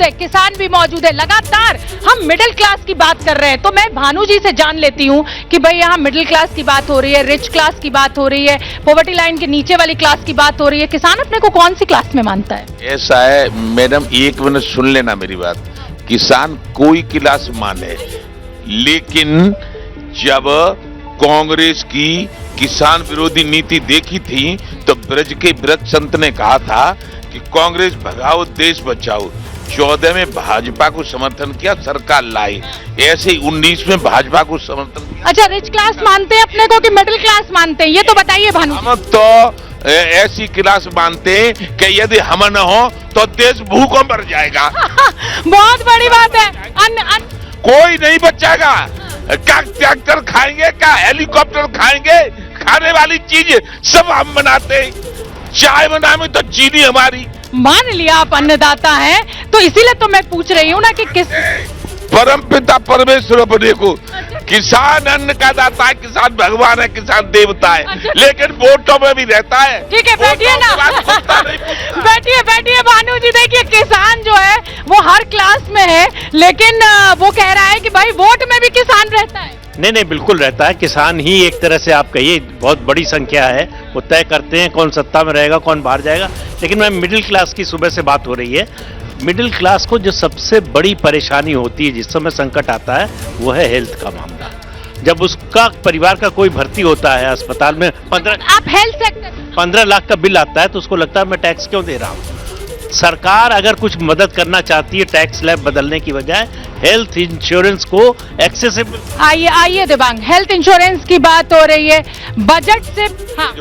है, किसान भी मौजूद है। लगातार हम मिडिल क्लास की बात कर रहे हैं, तो मैं भानु जी से जान लेती हूँ कि भाई यहाँ मिडिल क्लास की बात हो रही है, रिच क्लास की बात हो रही है, पॉवर्टी लाइन के नीचे वाली क्लास की बात हो रही है। किसान अपने को कौन सी क्लास में मानता है? ऐसा है मैडम, एक मिनट सुन लेना मेरी बात। किसान कोई क्लास माने, लेकिन जब कांग्रेस की किसान विरोधी नीति देखी थी तो ब्रज के ब्रज संत ने कहा था कि कांग्रेस भगाओ देश बचाओ। 14 में भाजपा को समर्थन किया, सरकार लाई। ऐसे ही 19 में भाजपा को समर्थन किया। अच्छा, रिच क्लास मानते हैं अपने को कि मिडिल क्लास मानते हैं, ये तो बताइए भानु। हम तो ऐसी क्लास मानते हैं कि यदि हम न हो तो देश भूखों मर जाएगा। बहुत बड़ी बात है। कोई नहीं बचाएगा। क्या ट्रैक्टर खाएंगे, क्या हेलीकॉप्टर खाएंगे? खाने वाली चीज सब हम बनाते हैं। चाय बनाने तो चीनी हमारी। मान लिया आप अन्नदाता हैं, तो इसीलिए तो मैं पूछ रही हूँ ना कि किस परम पिता परमेश्वर अपने को, किसान अन्न का दाता है, किसान भगवान है, किसान देवता है, लेकिन वोटों में भी रहता है। ठीक है, बैठिए ना। बैठिए बैठिए भानु जी। देखिए, किसान जो है वो हर क्लास में है, लेकिन वो कह रहा है कि भाई वोट में भी किसान रहता है। नहीं, बिल्कुल रहता है। किसान ही एक तरह से आप कहिए बहुत बड़ी संख्या है, वो तय करते हैं कौन सत्ता में रहेगा, कौन बाहर जाएगा। लेकिन मैं मिडिल क्लास की सुबह से बात हो रही है। मिडिल क्लास को जो सबसे बड़ी परेशानी होती है, जिस समय संकट आता है, वो है हेल्थ का मामला। जब उसका परिवार का कोई भर्ती होता है अस्पताल में, 15 लाख का बिल आता है, तो उसको लगता है मैं टैक्स क्यों दे रहा हूँ। सरकार अगर कुछ मदद करना चाहती है टैक्स स्लैब बदलने की बजाय, हेल्थ इंश्योरेंस को एक्सेसिबल। आइए दिबांग, हेल्थ इंश्योरेंस की बात हो रही है बजट से। हाँ,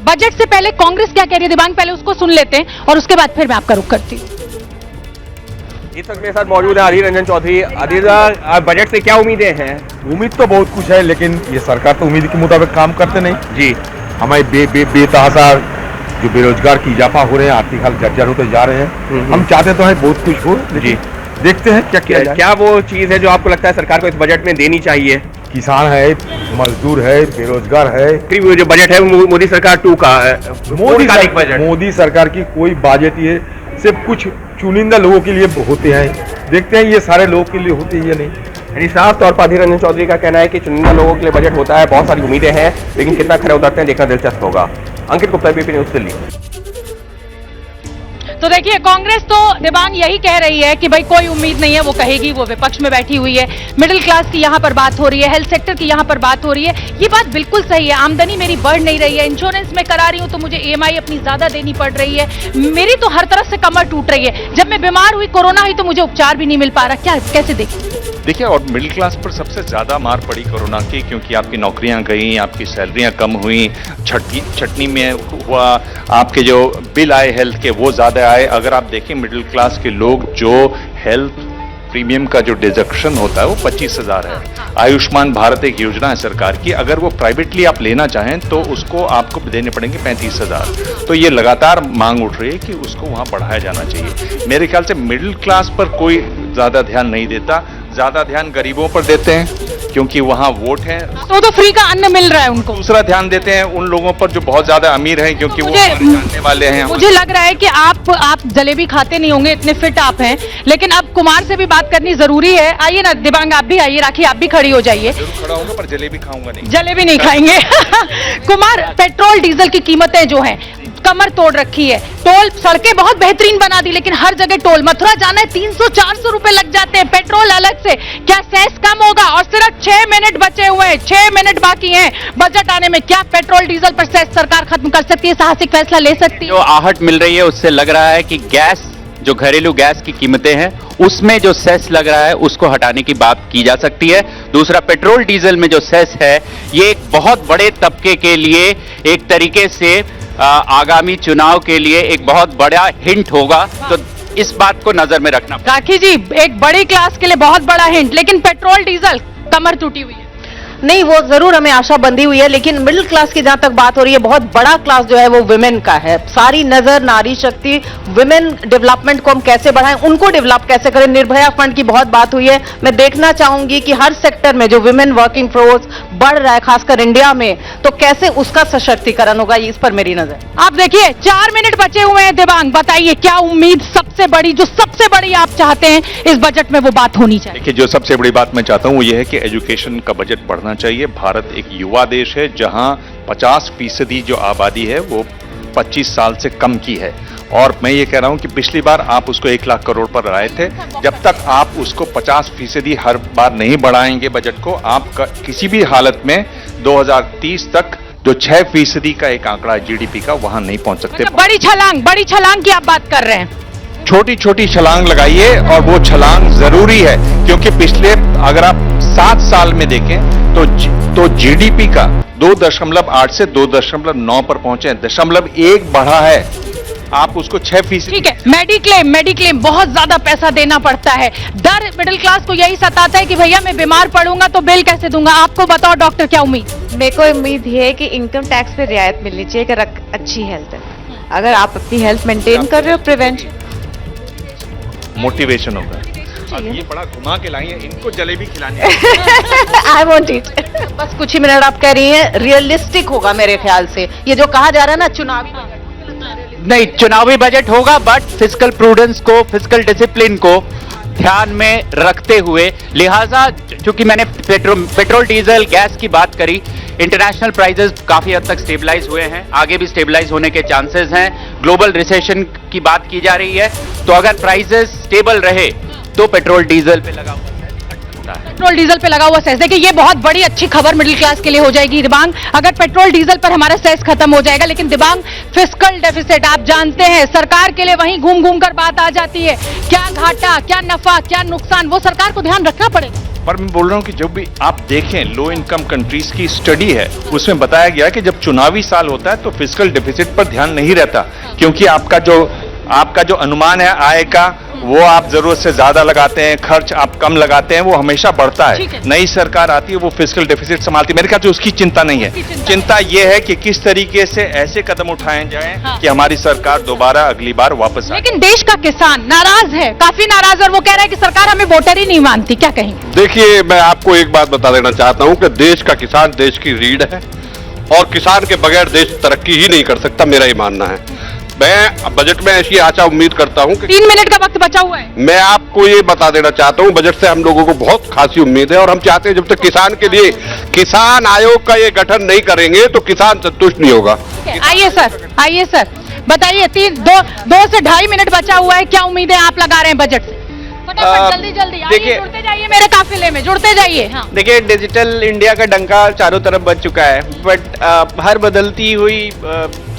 बजट से पहले कांग्रेस क्या कह रही है दिबांग, पहले उसको सुन लेते हैं और उसके बाद फिर मैं आपका रुख करती हूँ। इस वक्त मेरे साथ मौजूद है अधीर रंजन चौधरी। अधीर, बजट से क्या उम्मीदें हैं? उम्मीद तो बहुत कुछ है, लेकिन ये सरकार तो उम्मीद के मुताबिक काम करते नहीं जी। हमारे बेतहासा जो बेरोजगार की इजाफा हो रहे हैं, आर्थिक हाल जर्जर होते जा रहे हैं। हम चाहते तो है बहुत कुछ हो, जी। देखते हैं क्या किया जाए। क्या वो चीज है जो आपको लगता है सरकार को इस बजट में देनी चाहिए? किसान है, मजदूर है, बेरोजगार है। जो बजट है वो मोदी सरकार 2 का है। मोदी सरकार की कोई बजट ये सिर्फ कुछ चुनिंदा लोगों के लिए होते हैं। देखते हैं ये सारे लोगों के लिए होते हैं या नहीं। यानी साफ तौर पर अधीर रंजन चौधरी का कहना है कि चुनिंदा लोगों के लिए बजट होता है, बहुत सारी उम्मीदें हैं, लेकिन कितना खरे उतरते हैं देखना दिलचस्प होगा। अंकित गुप्ता, एबीपी न्यूज़, दिल्ली। तो देखिए, कांग्रेस तो दिबांग यही कह रही है कि भाई कोई उम्मीद नहीं है, वो कहेगी, वो विपक्ष में बैठी हुई है। मिडिल क्लास की यहाँ पर बात हो रही है, हेल्थ सेक्टर की यहाँ पर बात हो रही है। ये बात बिल्कुल सही है। आमदनी मेरी बढ़ नहीं रही है, इंश्योरेंस में करा रही हूँ तो मुझे EMI अपनी ज्यादा देनी पड़ रही है, मेरी तो हर तरफ से कमर टूट रही है। जब मैं बीमार हुई, कोरोना हुई, तो मुझे उपचार भी नहीं मिल पा रहा। क्या, कैसे देखिए, और मिडिल क्लास पर सबसे ज़्यादा मार पड़ी कोरोना की, क्योंकि आपकी नौकरियां गई, आपकी सैलरियां कम हुई, छटनी में हुआ, आपके जो बिल आए हेल्थ के वो ज़्यादा आए। अगर आप देखें मिडिल क्लास के लोग, जो हेल्थ प्रीमियम का जो डिडक्शन होता है वो 25,000 है। आयुष्मान भारत एक योजना है सरकार की, अगर वो प्राइवेटली आप लेना चाहें तो उसको आपको देने पड़ेंगे 35,000। तो ये लगातार मांग उठ रही है कि उसको वहाँ बढ़ाया जाना चाहिए। मेरे ख्याल से मिडिल क्लास पर कोई ज़्यादा ध्यान नहीं देता, ज़्यादा ध्यान गरीबों पर देते हैं क्योंकि वहाँ वोट है, तो फ्री का अन्न मिल रहा है उनको। दूसरा ध्यान देते हैं उन लोगों पर जो बहुत ज्यादा अमीर हैं, क्योंकि वो जानने वाले हैं। मुझे लग रहा है कि आप जलेबी खाते नहीं होंगे, इतने फिट आप हैं, लेकिन अब कुमार से भी बात करनी जरूरी है। आइए ना दिबांग, आप भी आइए, राखी आप भी खड़ी हो जाइए। खड़ा होगा पर जलेबी खाऊंगा नहीं, जलेबी नहीं खाएंगे। कुमार, पेट्रोल डीजल की कीमतें जो हैं कमर तोड़ रखी है। टोल, सड़कें बहुत बेहतरीन बना दी, लेकिन हर जगह टोल। मथुरा जाना है 300-400 रुपए लग जाते हैं, पेट्रोल अलग से। क्या सेस कम होगा? और सिर्फ 6 मिनट बचे हुए हैं, 6 मिनट बाकी हैं बजट आने में। क्या पेट्रोल डीजल पर सेस सरकार खत्म कर सकती है? साहसिक फैसला ले सकती है? जो आहट मिल रही है उससे लग रहा है कि गैस, जो घरेलू गैस की कीमतें हैं, उसमें जो सेस लग रहा है उसको हटाने की बात की जा सकती है। दूसरा, पेट्रोल डीजल में जो सेस है, ये एक बहुत बड़े तबके के लिए एक तरीके से आगामी चुनाव के लिए एक बहुत बड़ा हिंट होगा, तो इस बात को नजर में रखना। राखी जी, एक बड़ी क्लास के लिए बहुत बड़ा हिंट, लेकिन पेट्रोल डीजल कमर टूटी हुई है। नहीं, वो जरूर हमें आशा बंधी हुई है, लेकिन मिडिल क्लास की जहां तक बात हो रही है, बहुत बड़ा क्लास जो है वो विमेन का है। सारी नजर नारी शक्ति, विमेन डेवलपमेंट को हम कैसे बढ़ाएं, उनको डेवलप कैसे करें। निर्भया फंड की बहुत बात हुई है। मैं देखना चाहूंगी कि हर सेक्टर में जो विमेन वर्किंग फोर्स बढ़ रहा है, खासकर इंडिया में, तो कैसे उसका सशक्तिकरण होगा, इस पर मेरी नजर। आप देखिए 4 मिनट बचे हुए हैं। दिबांग, बताइए क्या उम्मीद सबसे बड़ी, जो सबसे बड़ी आप चाहते हैं इस बजट में वो बात होनी चाहिए? देखिए, जो सबसे बड़ी बात मैं चाहता हूं वो ये है कि एजुकेशन का बजट बढ़ना चाहिए। भारत एक युवा देश है जहां 50% जो आबादी है वो 25 साल से कम की है, और मैं ये कह रहा हूं कि पिछली बार आप उसको 1 लाख करोड़ पर लाए थे। जब तक आप उसको 50% हर बार नहीं बढ़ाएंगे बजट को, आप किसी भी हालत में 2030 तक जो 6% का एक आंकड़ा है जीडीपी का, वहां नहीं पहुंच सकते। बड़ी छलांग की आप बात कर रहे हैं। छोटी छोटी छलांग लगाइए, और वो छलांग जरूरी है, क्योंकि पिछले अगर आप 7 साल में देखें तो जीडीपी का 2.8 से 2.9 पर पहुंचे, 0.1 बढ़ा है। आप उसको 6%। ठीक है, मेडिक्लेम बहुत ज्यादा पैसा देना पड़ता है। डर मिडिल क्लास को यही सताता है कि भैया मैं बीमार पड़ूंगा तो बिल कैसे दूंगा। आपको बताओ डॉक्टर, क्या उम्मीद? मेरे को उम्मीद ये है कि इनकम टैक्स पे रियायत मिलनी चाहिए अगर अच्छी हेल्थ है। अगर आप अपनी हेल्थ मेंटेन कर रहे हो, प्रिवेंशन मोटिवेशन होगा। अब ये बड़ा घुमा के लाई है, इनको जलेबी खिलानी आई वॉन्ट इट। बस कुछ ही मिनट आप कह रही हैं, रियलिस्टिक होगा मेरे ख्याल से। ये जो कहा जा रहा है ना चुनावी नहीं, चुनावी बजट होगा, बट फिस्कल प्रूडेंस को, फिस्कल डिसिप्लिन को ध्यान में रखते हुए, लिहाजा चूंकि मैंने पेट्रोल डीजल गैस की बात करी, इंटरनेशनल प्राइसेस काफी हद तक स्टेबलाइज हुए हैं, आगे भी स्टेबलाइज होने के चांसेस हैं। ग्लोबल रिसेशन की बात की जा रही है, तो अगर प्राइसेस स्टेबल रहे तो पेट्रोल डीजल पे लगा पेट्रोल डीजल पे लगा हुआ सेस, देखिए ये बहुत बड़ी अच्छी खबर मिडिल क्लास के लिए हो जाएगी दिबांग, अगर पेट्रोल डीजल पर हमारा सेस खत्म हो जाएगा। लेकिन दिबांग, फिस्कल डेफिसिट आप जानते हैं सरकार के लिए वहीं घूम घूम कर बात आ जाती है। क्या घाटा, क्या नफा, क्या नुकसान, वो सरकार को ध्यान रखना पड़ेगा। पर मैं बोल रहा हूं कि जब भी आप देखें, लो इनकम कंट्रीज की स्टडी है, उसमें बताया गया कि जब चुनावी साल होता है तो फिस्कल डेफिसिट पर ध्यान नहीं रहता, क्योंकि आपका जो अनुमान है आय का, वो आप जरूरत से ज्यादा लगाते हैं, खर्च आप कम लगाते हैं, वो हमेशा बढ़ता है। नई सरकार आती है, वो फिस्कल डेफिसिट संभालती है। मेरे ख्याल से उसकी चिंता नहीं है। चिंता ये है कि किस तरीके से ऐसे कदम उठाए जाएं कि हमारी सरकार दोबारा अगली बार वापस आए। लेकिन देश का किसान नाराज है, काफी नाराज, और वो कह रहा है कि सरकार हमें वोटर ही नहीं मानती। क्या कहेंगे? देखिए, मैं आपको एक बात बता देना चाहता हूं कि देश का किसान देश की रीढ़ है, और किसान के बगैर देश तरक्की ही नहीं कर सकता, मेरा ही मानना है। मैं बजट में ऐसी आशा उम्मीद करता हूं कि 3 मिनट का वक्त बचा हुआ है। मैं आपको ये बता देना चाहता हूं, बजट से हम लोगों को बहुत खासी उम्मीद है, और हम चाहते हैं जब तक किसान के लिए किसान आयोग का ये गठन नहीं करेंगे तो किसान संतुष्ट नहीं होगा। आइए सर, बताइए, 2 से 2.5 मिनट बचा हुआ है, क्या उम्मीदें आप लगा रहे हैं बजट से? फटाफट, जल्दी आइए, जुड़ते जाइए मेरे काफिले में, जुड़ते जाइए। हाँ। देखिए, डिजिटल इंडिया का डंका चारों तरफ बज चुका है, बट हर बदलती हुई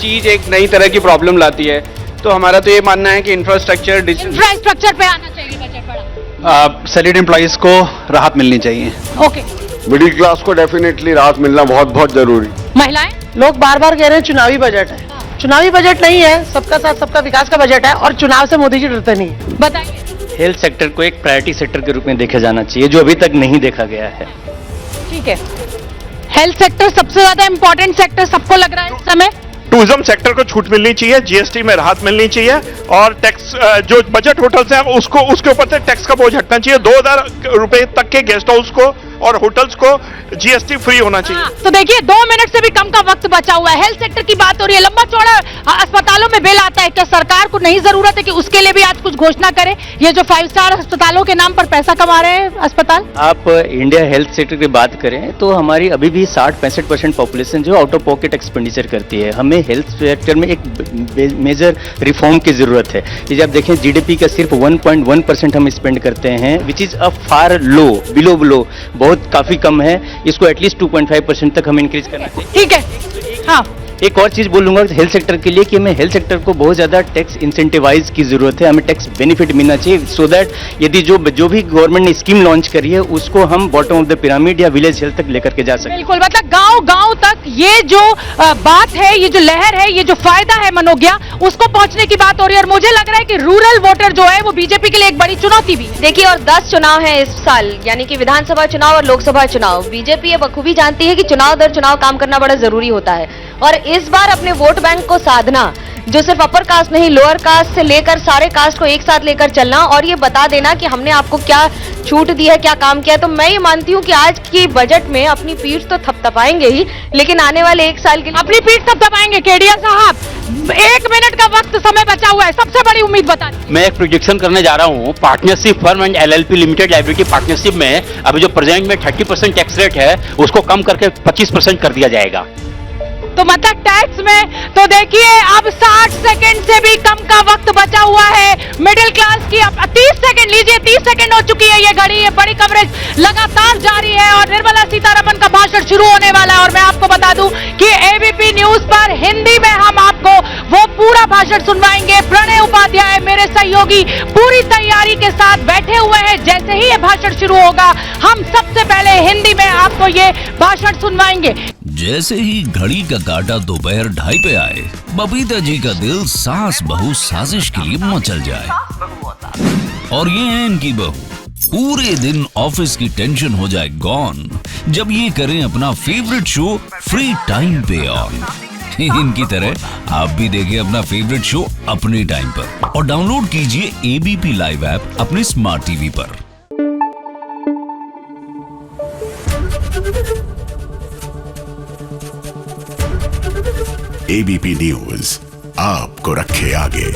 चीज एक नई तरह की प्रॉब्लम लाती है। तो हमारा तो ये मानना है कि इंफ्रास्ट्रक्चर पे आना चाहिए बजट बड़ा। सैलरीड एम्प्लॉइज को राहत मिलनी चाहिए। ओके, मिडिल क्लास को डेफिनेटली राहत मिलना बहुत बहुत जरूरी। महिलाएं, लोग बार बार कह रहे हैं चुनावी बजट है। चुनावी बजट नहीं है, सबका साथ सबका विकास का बजट है, और चुनाव से मोदी जी डरते नहीं है। बताइए। हेल्थ सेक्टर को एक प्रायोरिटी सेक्टर के रूप में देखा जाना चाहिए, जो अभी तक नहीं देखा गया है। ठीक है, हेल्थ सेक्टर सबसे ज्यादा इंपॉर्टेंट सेक्टर सबको लग रहा है इस समय। टूरिज्म सेक्टर को छूट मिलनी चाहिए, जीएसटी में राहत मिलनी चाहिए, और टैक्स जो बजट होटल्स हैं उसके ऊपर से टैक्स का बोझ हटना चाहिए। 2000 रुपए तक के गेस्ट हाउस को और होटल्स को जीएसटी फ्री होना चाहिए। तो देखिए 2 मिनट से भी कम का वक्त बचा हुआ है, हेल्थ सेक्टर की बात हो रही है, लंबा चौड़ा अस्पतालों में बिल आता है, क्या सरकार को नहीं जरूरत है कि उसके लिए भी आज कुछ घोषणा करे? ये जो 5 स्टार अस्पतालों के नाम पर पैसा कमा रहे हैं अस्पताल। आप इंडिया हेल्थ सेक्टर की बात करें तो हमारी अभी भी 60-65% पॉपुलेशन जो आउट ऑफ पॉकेट एक्सपेंडिचर करती है। हमें हेल्थ सेक्टर में एक मेजर रिफॉर्म की जरूरत है। ये आप देखें, जीडीपी का सिर्फ 1.1% हम स्पेंड करते हैं, which is a far low, below बहुत काफी कम है। इसको एटलीस्ट 2.5% तक हम इंक्रीज करना चाहिए। ठीक है, हाँ, एक और चीज बोलूंगा हेल्थ सेक्टर के लिए कि हमें हेल्थ सेक्टर को बहुत ज्यादा टैक्स इंसेंटिवाइज की जरूरत है, हमें टैक्स बेनिफिट मिलना चाहिए सो दैट यदि जो भी गवर्नमेंट ने स्कीम लॉन्च करी है उसको हम बॉटम ऑफ द पिरामिड या विलेज हेल्थ तक लेकर के जा सकें। बिल्कुल, मतलब गांव गांव तक ये जो बात है, ये जो लहर है, ये जो फायदा है मनोज्ञा, उसको पहुंचने की बात हो रही है। और मुझे लग रहा है कि रूरल वोटर जो है वो बीजेपी के लिए एक बड़ी चुनौती भी है। देखिए, और 10 चुनाव हैं इस साल, यानी कि विधानसभा चुनाव और लोकसभा चुनाव। बीजेपी ये बखूबी जानती है कि चुनाव दर चुनाव काम करना बड़ा जरूरी होता है, और इस बार अपने वोट बैंक को साधना, जो सिर्फ अपर कास्ट नहीं, लोअर कास्ट से लेकर सारे कास्ट को एक साथ लेकर चलना और ये बता देना कि हमने आपको क्या छूट दी है, क्या काम किया है। तो मैं ये मानती हूँ कि आज की बजट में अपनी पीठ तो थपथपाएंगे ही, लेकिन आने वाले 1 साल के लिए अपनी पीठ थपथपाएंगे। केडिया साहब, 1 मिनट का वक्त समय बचा हुआ है, सबसे बड़ी उम्मीद बता दें। मैं एक प्रोजेक्शन करने जा रहा हूँ। Partnership firm and LLP limited liability partnership में अभी जो प्रेजेंट में 30% टैक्स रेट है उसको कम करके 25% कर दिया जाएगा। तो मतलब टैक्स में तो देखिए अब 60 सेकंड से भी कम का वक्त बचा हुआ है मिडिल क्लास की। अब 30 सेकंड लीजिए, 30 सेकंड हो चुकी है ये घड़ी। ये बड़ी कवरेज लगातार जारी है और निर्मला सीतारमण का भाषण शुरू होने वाला है। और मैं आपको बता दूं कि एबीपी न्यूज पर हिंदी में हम आपको वो पूरा भाषण सुनवाएंगे। प्रणय उपाध्याय मेरे सहयोगी पूरी तैयारी के साथ बैठे हुए हैं। जैसे ही ये भाषण शुरू होगा हम सबसे पहले हिंदी में आपको ये भाषण सुनवाएंगे। जैसे ही घड़ी का काटा दोपहर 2:30 पे आए, बबीता जी का दिल सास बहू साजिश के लिए मचल जाए। और ये है इनकी बहू, पूरे दिन ऑफिस की टेंशन हो जाए गॉन जब ये करें अपना फेवरेट शो फ्री टाइम पे ऑन। इनकी तरह आप भी देखें अपना फेवरेट शो अपने टाइम पर और डाउनलोड कीजिए एबीपी लाइव ऐप अपने स्मार्ट टीवी पर। एबीपी न्यूज आपको रखे आगे।